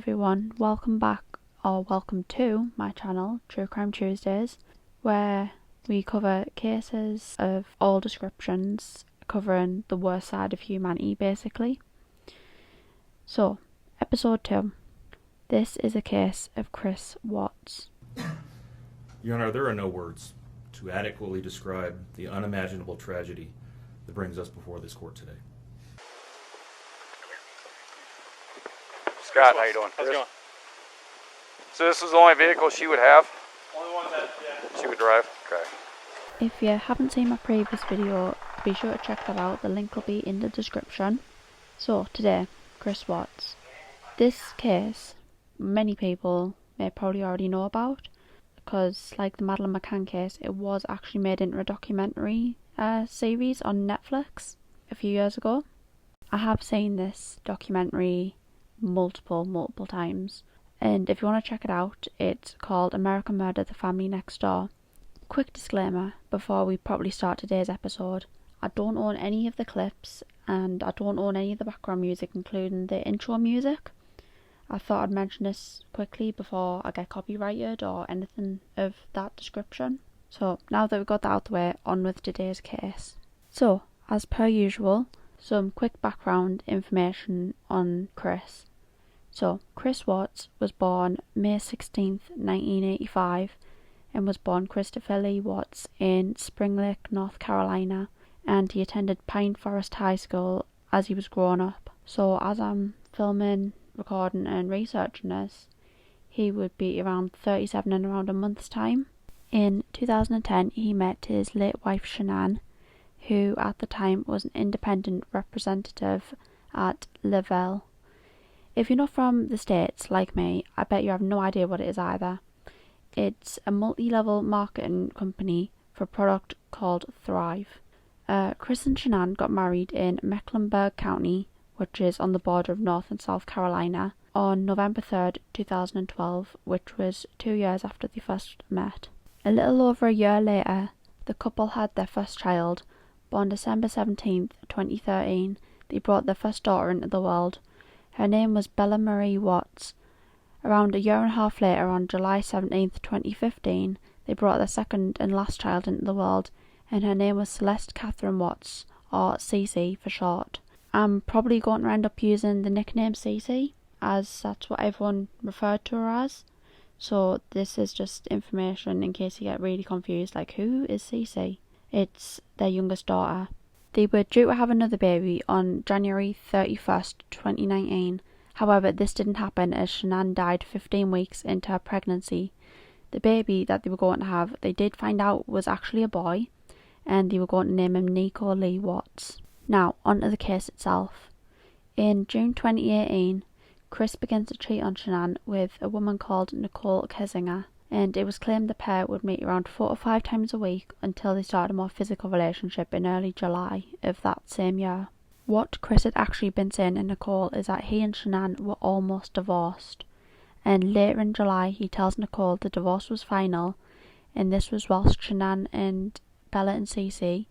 everyone, welcome back or welcome to my channel True Crime Tuesdays, where we cover cases of all descriptions covering the worst side of humanity basically. So, episode 2. This is a case of Chris Watts. Your Honor, there are no words to adequately describe the unimaginable tragedy that brings us before this court today. Scott, how you doing? How's it going? So this is the only vehicle she would have? Only one that, yeah. She would drive? Okay. If you haven't seen my previous video, be sure to check that out. The link will be in the description. So, today, Chris Watts. This case, many people may probably already know about, because like the Madeleine McCann case, it was actually made into a documentary series on Netflix a few years ago. I have seen this documentary multiple times, and if you want to check it out, it's called American Murder: The Family Next Door. Quick disclaimer before we properly start today's episode: I don't own any of the clips and I don't own any of the background music, including the intro music. I thought I'd mention this quickly before I get copyrighted or anything of that description. So now that we've got that out the way, on with today's case. So, as per usual, some quick background information on Chris. So, Chris Watts was born May 16th, 1985, and was born Christopher Lee Watts in Spring Lake, North Carolina, and he attended Pine Forest High School as he was growing up. So, as I'm filming, recording and researching this, he would be around 37 in around a month's time. In 2010, he met his late wife Shanann, who at the time was an independent representative at Lavelle. If you're not from the States, like me, I bet you have no idea what it is either. It's a multi-level marketing company for a product called Thrive. Chris and Shanann got married in Mecklenburg County, which is on the border of North and South Carolina, on November 3rd, 2012, which was 2 years after they first met. A little over a year later, the couple had their first child. On December 17th, 2013, they brought their first daughter into the world. Her name was Bella Marie Watts. Around a year and a half later, on July 17th, 2015, they brought their second and last child into the world, and her name was Celeste Catherine Watts, or Cece for short. I'm probably going to end up using the nickname Cece, as that's what everyone referred to her as. So this is just information in case you get really confused, like who is Cece? It's their youngest daughter. They were due to have another baby on January 31st, 2019. However, this didn't happen as Shanann died 15 weeks into her pregnancy. The baby that they were going to have, they did find out was actually a boy, and they were going to name him Nico Lee Watts. Now, onto the case itself. In June 2018, Chris began to cheat on Shanann with a woman called Nicole Kessinger, and it was claimed the pair would meet around 4 or 5 times a week until they started a more physical relationship in early July of that same year. What Chris had actually been saying to Nicole is that he and Shanann were almost divorced, and later in July he tells Nicole the divorce was final, and this was whilst Shanann and Bella and Cece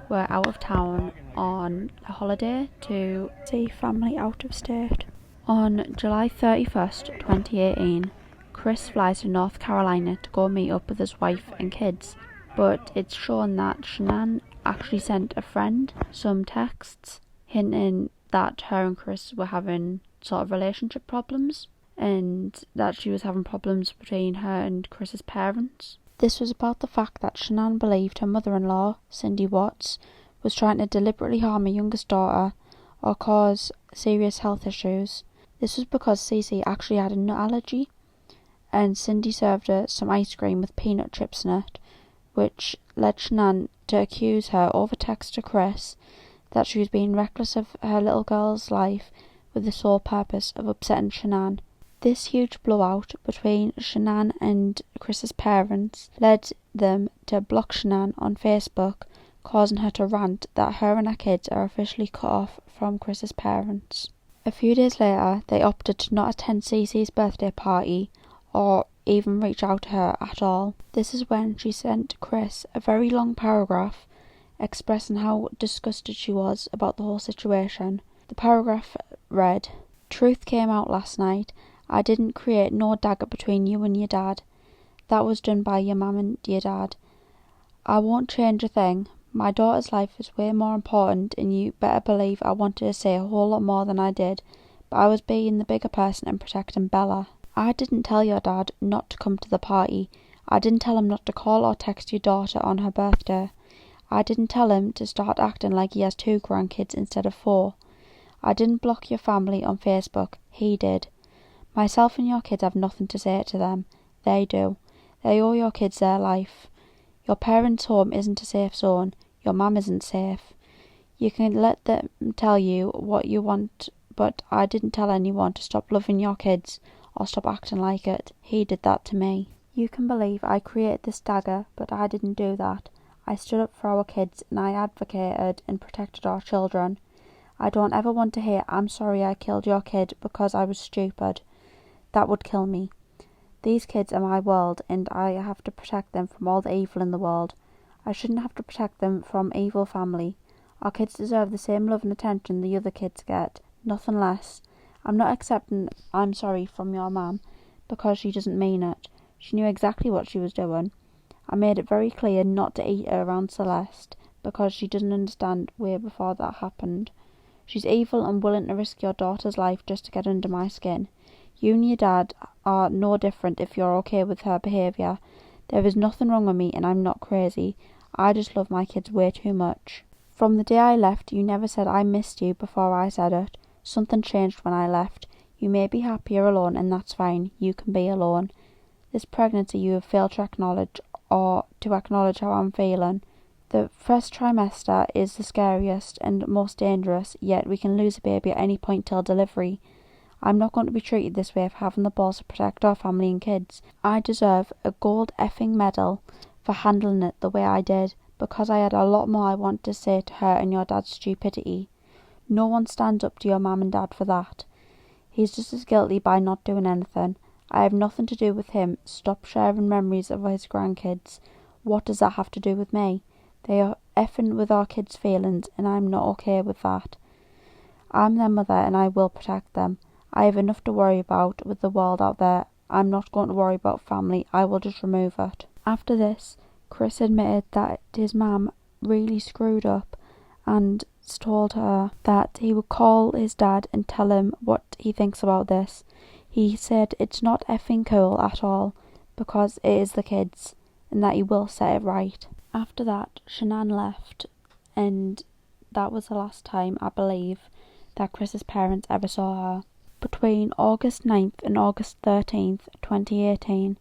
were out of town on a holiday to see family out of state. On July 31st, 2018, Chris flies to North Carolina to go meet up with his wife and kids, but it's shown that Shanann actually sent a friend some texts hinting that her and Chris were having sort of relationship problems, and that she was having problems between her and Chris's parents. This was about the fact that Shanann believed her mother-in-law, Cindy Watts, was trying to deliberately harm her youngest daughter or cause serious health issues. This was because Cece actually had a nut allergy, and Cindy served her some ice cream with peanut chips in it, which led Shanann to accuse her over text to Chris that she was being reckless of her little girl's life with the sole purpose of upsetting Shanann. This huge blowout between Shanann and Chris's parents led them to block Shanann on Facebook, causing her to rant that her and her kids are officially cut off from Chris's parents. A few days later, they opted to not attend Cece's birthday party or even reach out to her at all. This is when she sent Chris a very long paragraph expressing how disgusted she was about the whole situation. The paragraph read, "Truth came out last night. I didn't create no dagger between you and your dad. That was done by your mum and your dad. I won't change a thing. My daughter's life is way more important, and you better believe I wanted to say a whole lot more than I did, but I was being the bigger person and protecting Bella. I didn't tell your dad not to come to the party. I didn't tell him not to call or text your daughter on her birthday. I didn't tell him to start acting like he has 2 grandkids instead of 4. I didn't block your family on Facebook. He did. Myself and your kids have nothing to say to them. They do. They owe your kids their life. Your parents' home isn't a safe zone. Your mum isn't safe. You can let them tell you what you want, but I didn't tell anyone to stop loving your kids or stop acting like it. He did that to me. You can believe I created this dagger, but I didn't do that. I stood up for our kids and I advocated and protected our children. I don't ever want to hear, "I'm sorry I killed your kid because I was stupid." That would kill me. These kids are my world, and I have to protect them from all the evil in the world. I shouldn't have to protect them from evil family. Our kids deserve the same love and attention the other kids get, nothing less. I'm not accepting "I'm sorry" from your mum because she doesn't mean it. She knew exactly what she was doing. I made it very clear not to eat her around Celeste because she doesn't understand way before that happened. She's evil and willing to risk your daughter's life just to get under my skin. You and your dad are no different if you're okay with her behaviour. There is nothing wrong with me and I'm not crazy. I just love my kids way too much. From the day I left, you never said I missed you before I said it. Something changed when I left. You may be happier alone and that's fine. You can be alone. This pregnancy you have failed to acknowledge or to acknowledge how I'm feeling. The first trimester is the scariest and most dangerous, yet we can lose a baby at any point till delivery. I'm not going to be treated this way for having the balls to protect our family and kids. I deserve a gold effing medal for handling it the way I did, because I had a lot more I want to say to her and your dad's stupidity. No one stands up to your mum and dad for that. He's just as guilty by not doing anything. I have nothing to do with him. Stop sharing memories of his grandkids. What does that have to do with me? They are effing with our kids' feelings, and I'm not okay with that. I'm their mother and I will protect them. I have enough to worry about with the world out there. I'm not going to worry about family. I will just remove it. After this, Chris admitted that his mum really screwed up and told her that he would call his dad and tell him what he thinks about this. He said it's not effing cool at all because it is the kids, and that he will set it right. After that, Shanann left, and that was the last time, I believe, that Chris's parents ever saw her. Between August 9th and August 13th, 2018,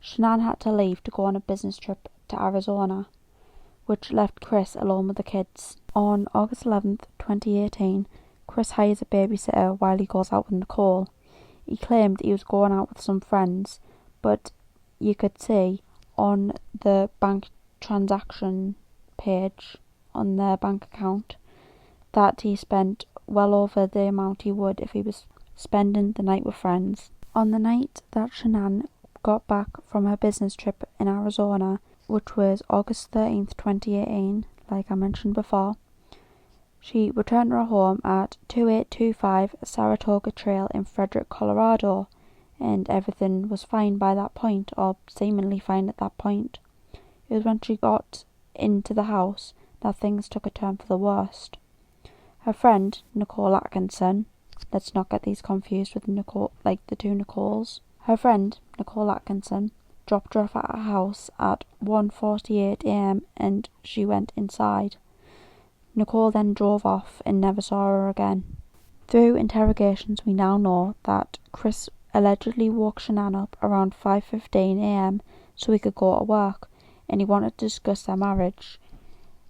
Shanann had to leave to go on a business trip to Arizona, which left Chris alone with the kids. On August 11th, 2018, Chris hires a babysitter while he goes out with Nicole. He claimed he was going out with some friends, but you could see on the bank transaction page on their bank account that he spent well over the amount he would if he was spending the night with friends. On the night that Shanann got back from her business trip in Arizona, which was August 13th, 2018, like I mentioned before, she returned to her home at 2825 Saratoga Trail in Frederick, Colorado, and everything was fine by that point, or seemingly fine at that point. It was when she got into the house that things took a turn for the worst. Her friend, Nicole Atkinson, let's not get these confused with Nicole, like the two Nicoles. Her friend, Nicole Atkinson, dropped her off at her house at 1:48 a.m. and she went inside. Nicole then drove off and never saw her again. Through interrogations, we now know that Chris allegedly woke Shanann up around 5:15 a.m. so he could go to work, and he wanted to discuss their marriage.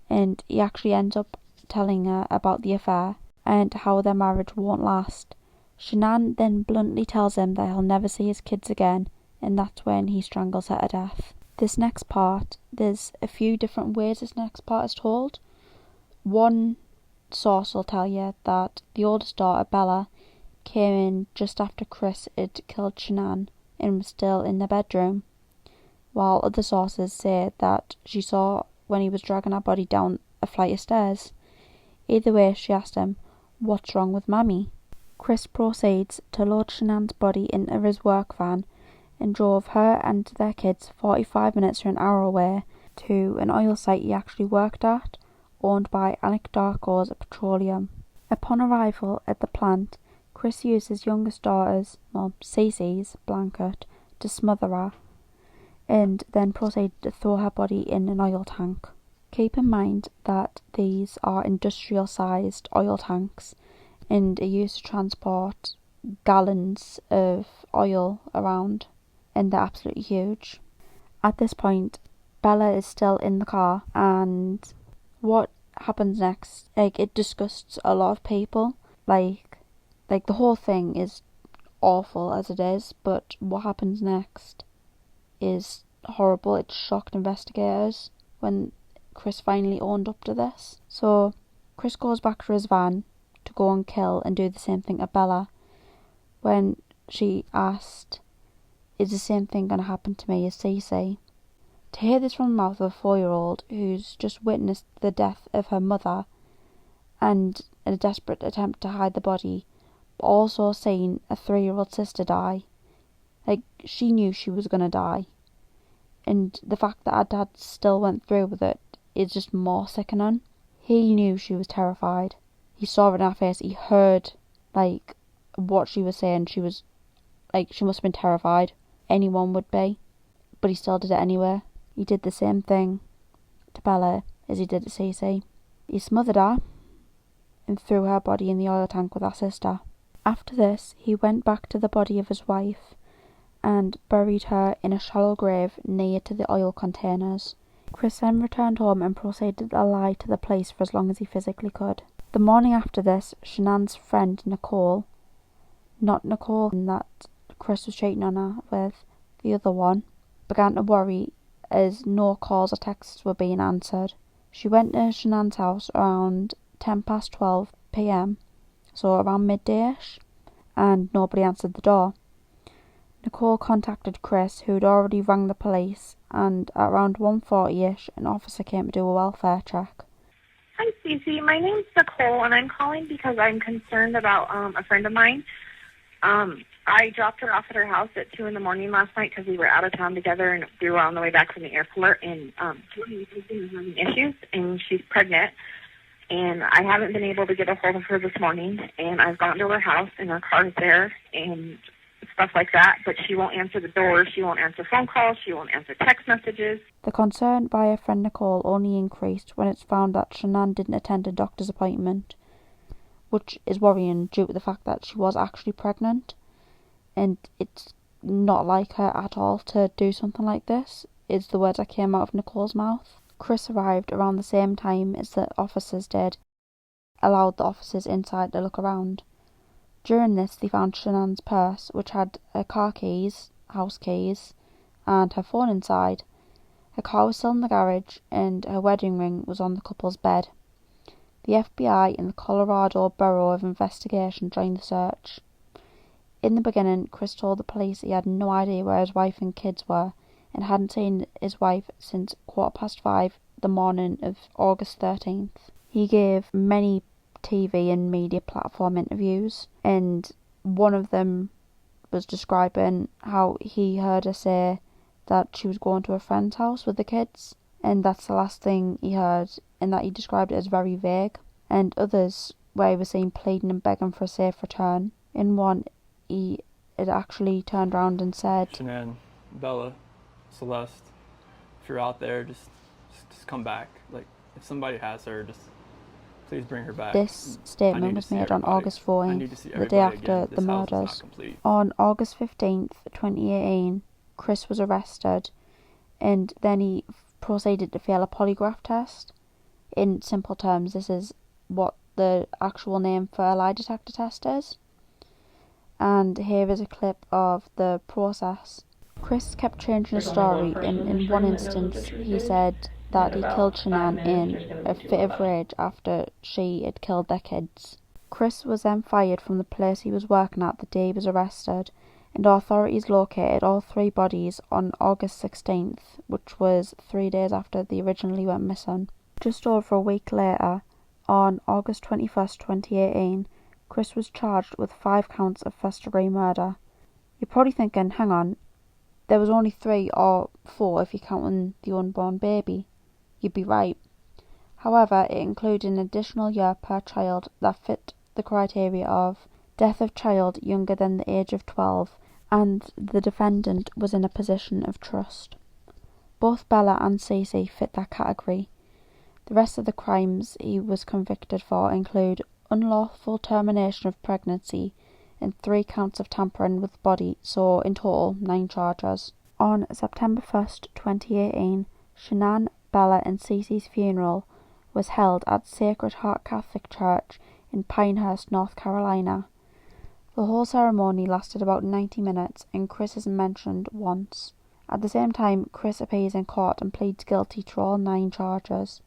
And he actually ends up telling her about the affair and how their marriage won't last. Shanann then bluntly tells him that he'll never see his kids again, and that's when he strangles her to death. This next part, there's a few different ways this next part is told. One source will tell you that the oldest daughter, Bella, came in just after Chris had killed Shanann and was still in the bedroom, while other sources say that she saw when he was dragging her body down a flight of stairs. Either way, she asked him, "What's wrong with Mammy?" Chris proceeds to load Shanann's body into his work van and drove her and their kids 45 minutes to an hour away to an oil site he actually worked at, owned by Anadarko's Petroleum. Upon arrival at the plant, Chris used his youngest daughter's, Cece's, blanket to smother her, and then proceeded to throw her body in an oil tank. Keep in mind that these are industrial-sized oil tanks and are used to transport gallons of oil around, and they're absolutely huge. At this point, Bella is still in the car, and what happens next, it disgusts a lot of people. Like the whole thing is awful as it is, but what happens next is horrible. It shocked investigators when Chris finally owned up to this. So Chris goes back to his van to go and kill and do the same thing to Bella. When she asked, "Is the same thing going to happen to me as Cece?" To hear this from the mouth of a 4-year-old who's just witnessed the death of her mother and in a desperate attempt to hide the body, but also seen a 3-year-old sister die. She knew she was going to die. And the fact that her dad still went through with it is just more sickening. He knew she was terrified. He saw it in her face. He heard, what she was saying. She was, she must have been terrified. Anyone would be. But he still did it anyway. He did the same thing to Bella as he did to Cece. He smothered her and threw her body in the oil tank with her sister. After this, he went back to the body of his wife and buried her in a shallow grave near to the oil containers. Chris then returned home and proceeded to lie to the police for as long as he physically could. The morning after this, Shanann's friend Nicole, not Nicole that Chris was cheating on her with, the other one, began to worry as no calls or texts were being answered. She went to Shanann's house around 12 p.m, so around midday-ish, and nobody answered the door. Nicole contacted Chris, who'd already rang the police, and at around 1:40ish, an officer came to do a welfare check. Hi, Cece. My name's Nicole, and I'm calling because I'm concerned about a friend of mine. I dropped her off at her house at 2 in the morning last night because we were out of town together, and we were on the way back from the airport, and she's having issues, and she's pregnant, and I haven't been able to get a hold of her this morning, and I've gone to her house, and her car's there, and stuff like that, but she won't answer the door, she won't answer phone calls, she won't answer text messages. The concern by her friend Nicole only increased when it's found that Shanann didn't attend a doctor's appointment, which is worrying due to the fact that she was actually pregnant, and it's not like her at all to do something like this, is the words that came out of Nicole's mouth. Chris arrived around the same time as the officers did, allowed the officers inside to look around. During this, they found Shanann's purse, which had her car keys, house keys, and her phone inside. Her car was still in the garage, and her wedding ring was on the couple's bed. The FBI and the Colorado Bureau of Investigation joined the search. In the beginning, Chris told the police he had no idea where his wife and kids were, and hadn't seen his wife since 5:15 the morning of August 13th. He gave many TV and media platform interviews, and one of them was describing how he heard her say that she was going to a friend's house with the kids, and that's the last thing he heard, and that he described it as very vague. And others where he was seen pleading and begging for a safe return. In one, he had actually turned around and said, "Shanann, Bella, Celeste, if you're out there, just come back. If somebody has her, just please bring her back." This statement was made on August 14th, the day after the murders. On August 15th, 2018, Chris was arrested, and then he proceeded to fail a polygraph test. In simple terms, this is what the actual name for a lie detector test is. And here is a clip of the process. Chris kept changing his story, and in one instance he said that he killed Shanann in a fit of rage after she had killed their kids. Chris was then fired from the place he was working at the day he was arrested, and authorities located all 3 bodies on August 16th, which was 3 days after they originally went missing. Just over a week later, on August 21st, 2018, Chris was charged with 5 counts of first-degree murder. You're probably thinking, hang on, there was only 3 or 4 if you're counting the unborn baby. You'd be right. However, it included an additional year per child that fit the criteria of death of child younger than the age of 12, and the defendant was in a position of trust. Both Bella and Cece fit that category. The rest of the crimes he was convicted for include unlawful termination of pregnancy and 3 counts of tampering with the body, so in total 9 charges. On September 1st, 2018, Shanann, Bella and Cece's funeral was held at Sacred Heart Catholic Church in Pinehurst, North Carolina. The whole ceremony lasted about 90 minutes and Chris isn't mentioned once. At the same time, Chris appears in court and pleads guilty to all 9 charges.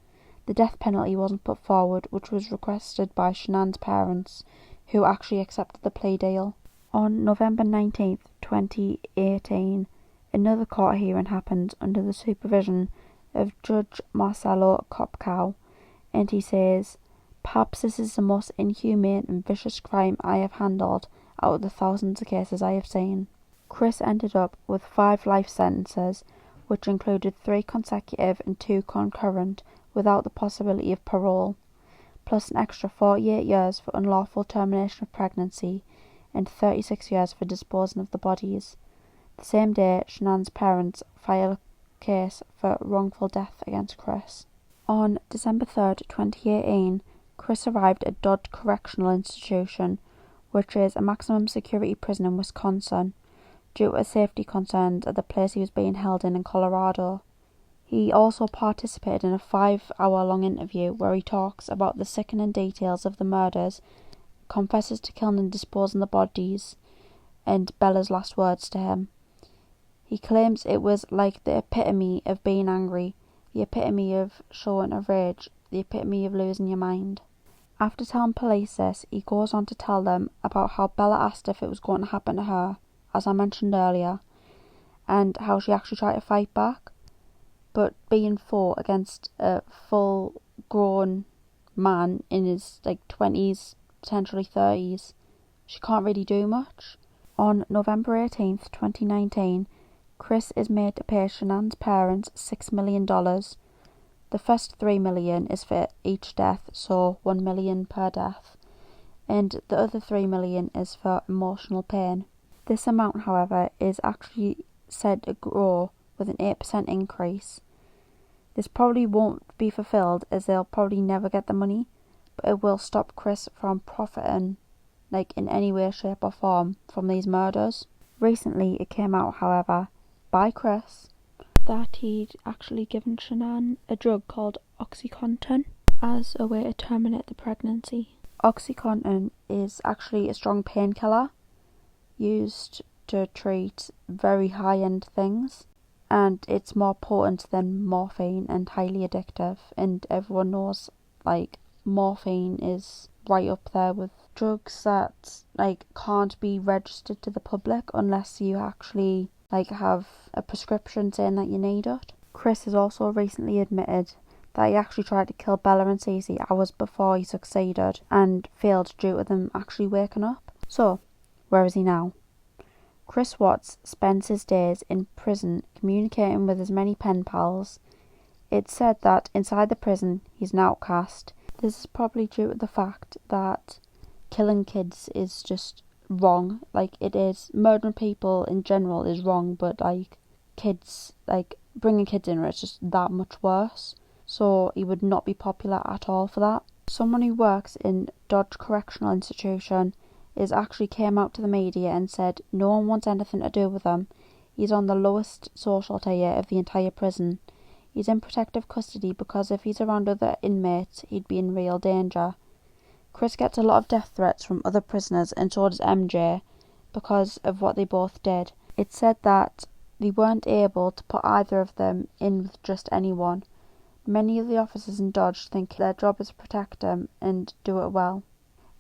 The death penalty wasn't put forward, which was requested by Shanann's parents, who actually accepted the plea deal. On November 19th, 2018, another court hearing happened under the supervision of Judge Marcelo Kopkow, and he says, "Perhaps this is the most inhumane and vicious crime I have handled out of the thousands of cases I have seen." Chris ended up with 5 life sentences, which included 3 consecutive and 2 concurrent, without the possibility of parole, plus an extra 48 years for unlawful termination of pregnancy and 36 years for disposing of the bodies. The same day, Shanann's parents filed a case for wrongful death against Chris. On December 3rd, 2018, Chris arrived at Dodd Correctional Institution, which is a maximum security prison in Wisconsin, due to safety concerns at the place he was being held in Colorado. He also participated in a 5-hour-long interview where he talks about the sickening details of the murders, confesses to killing and disposing the bodies, and Bella's last words to him. He claims it was like the epitome of being angry, the epitome of showing a rage, the epitome of losing your mind. After telling police this, he goes on to tell them about how Bella asked if it was going to happen to her, as I mentioned earlier, and how she actually tried to fight back. But being fought against a full-grown man in his 20s, potentially 30s, she can't really do much. On November 18th, 2019, Chris is made to pay Shanann's parents $6 million. The first $3 million is for each death, so $1 million per death, and the other $3 million is for emotional pain. This amount, however, is actually said to grow with an 8% increase. This probably won't be fulfilled as they'll probably never get the money, but it will stop Chris from profiting in any way, shape or form from these murders. Recently it came out, however, by Chris that he'd actually given Shanann a drug called OxyContin as a way to terminate the pregnancy. OxyContin is actually a strong painkiller used to treat very high-end things, and it's more potent than morphine and highly addictive, and everyone knows morphine is right up there with drugs that can't be registered to the public unless you actually have a prescription saying that you need it. Chris has also recently admitted that he actually tried to kill Bella and Cece hours before he succeeded and failed due to them actually waking up. So, where is he now? Chris Watts spends his days in prison communicating with his many pen pals. It's said that inside the prison he's an outcast. This is probably due to the fact that killing kids is just wrong. It is. Murdering people in general is wrong, but kids, bringing kids in, it's just that much worse. So he would not be popular at all for that. Someone who works in Dodge Correctional Institution actually came out to the media and said no one wants anything to do with him. He's on the lowest social tier of the entire prison. He's in protective custody because if he's around other inmates, he'd be in real danger. Chris gets a lot of death threats from other prisoners, and so does MJ, because of what they both did. It's said that they weren't able to put either of them in with just anyone. Many of the officers in Dodge think their job is to protect him and do it well.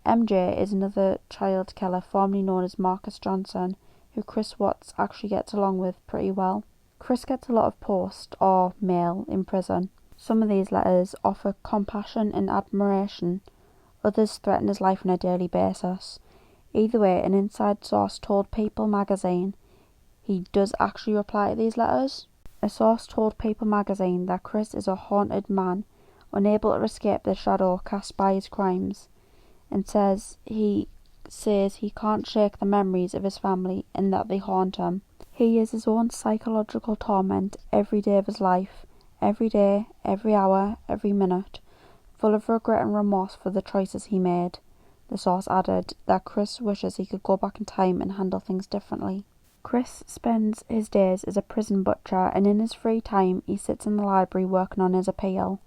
MJ is another child killer formerly known as Marcus Johnson, who Chris Watts actually gets along with pretty well. Chris gets a lot of post or mail in prison. Some of these letters offer compassion and admiration. Others threaten his life on a daily basis. Either way, an inside source told People magazine he does actually reply to these letters. A source told People magazine that Chris is a haunted man, unable to escape the shadow cast by his crimes, and says he can't shake the memories of his family and that they haunt him. He is his own psychological torment every day of his life, every day, every hour, every minute, full of regret and remorse for the choices he made. The source added that Chris wishes he could go back in time and handle things differently. Chris spends his days as a prison butcher, and in his free time he sits in the library working on his appeal.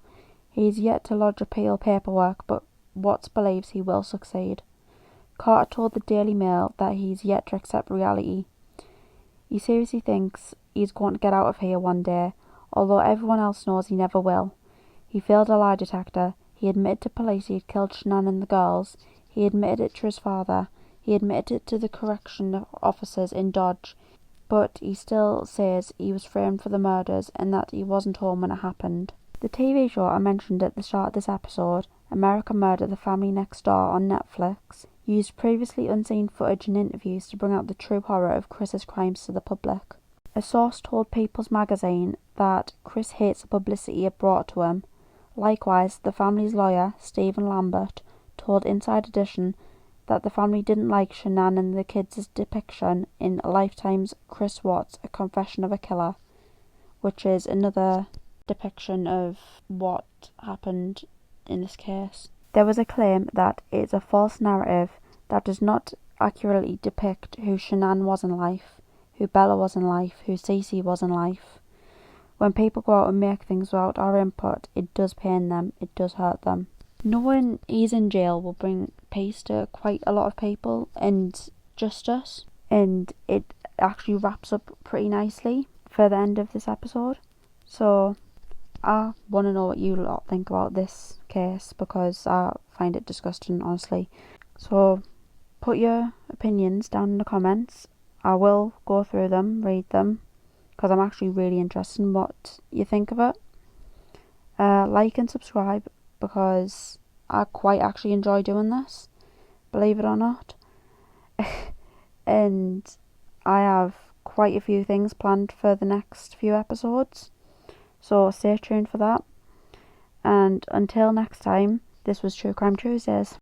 He is yet to lodge appeal paperwork, but Watts believes he will succeed. Carter told the Daily Mail that he is yet to accept reality. He seriously thinks he's going to get out of here one day, although everyone else knows he never will. He failed a lie detector. He admitted to police he had killed Shanann and the girls. He admitted it to his father. He admitted it to the correction officers in Dodge. But he still says he was framed for the murders and that he wasn't home when it happened. The TV show I mentioned at the start of this episode, American Murder: The Family Next Door on Netflix, used previously unseen footage and interviews to bring out the true horror of Chris's crimes to the public. A source told People's magazine that Chris hates the publicity it brought to him. Likewise, the family's lawyer, Stephen Lambert, told Inside Edition that the family didn't like Shanann and the kids' depiction in Lifetime's Chris Watts: A Confession of a Killer, which is another depiction of what happened in this case. There was a claim that it's a false narrative that does not accurately depict who Shanann was in life, who Bella was in life, who Cece was in life. When people go out and make things without our input, it does pain them, it does hurt them. Knowing he's in jail will bring peace to quite a lot of people and justice, and it actually wraps up pretty nicely for the end of this episode. So I want to know what you lot think about this case, because I find it disgusting, honestly. So put your opinions down in the comments. I will go through them, read them, because I'm actually really interested in what you think of it. Like and subscribe, because I quite actually enjoy doing this, believe it or not. And I have quite a few things planned for the next few episodes, so stay tuned for that. And until next time, this was True Crime Tuesdays.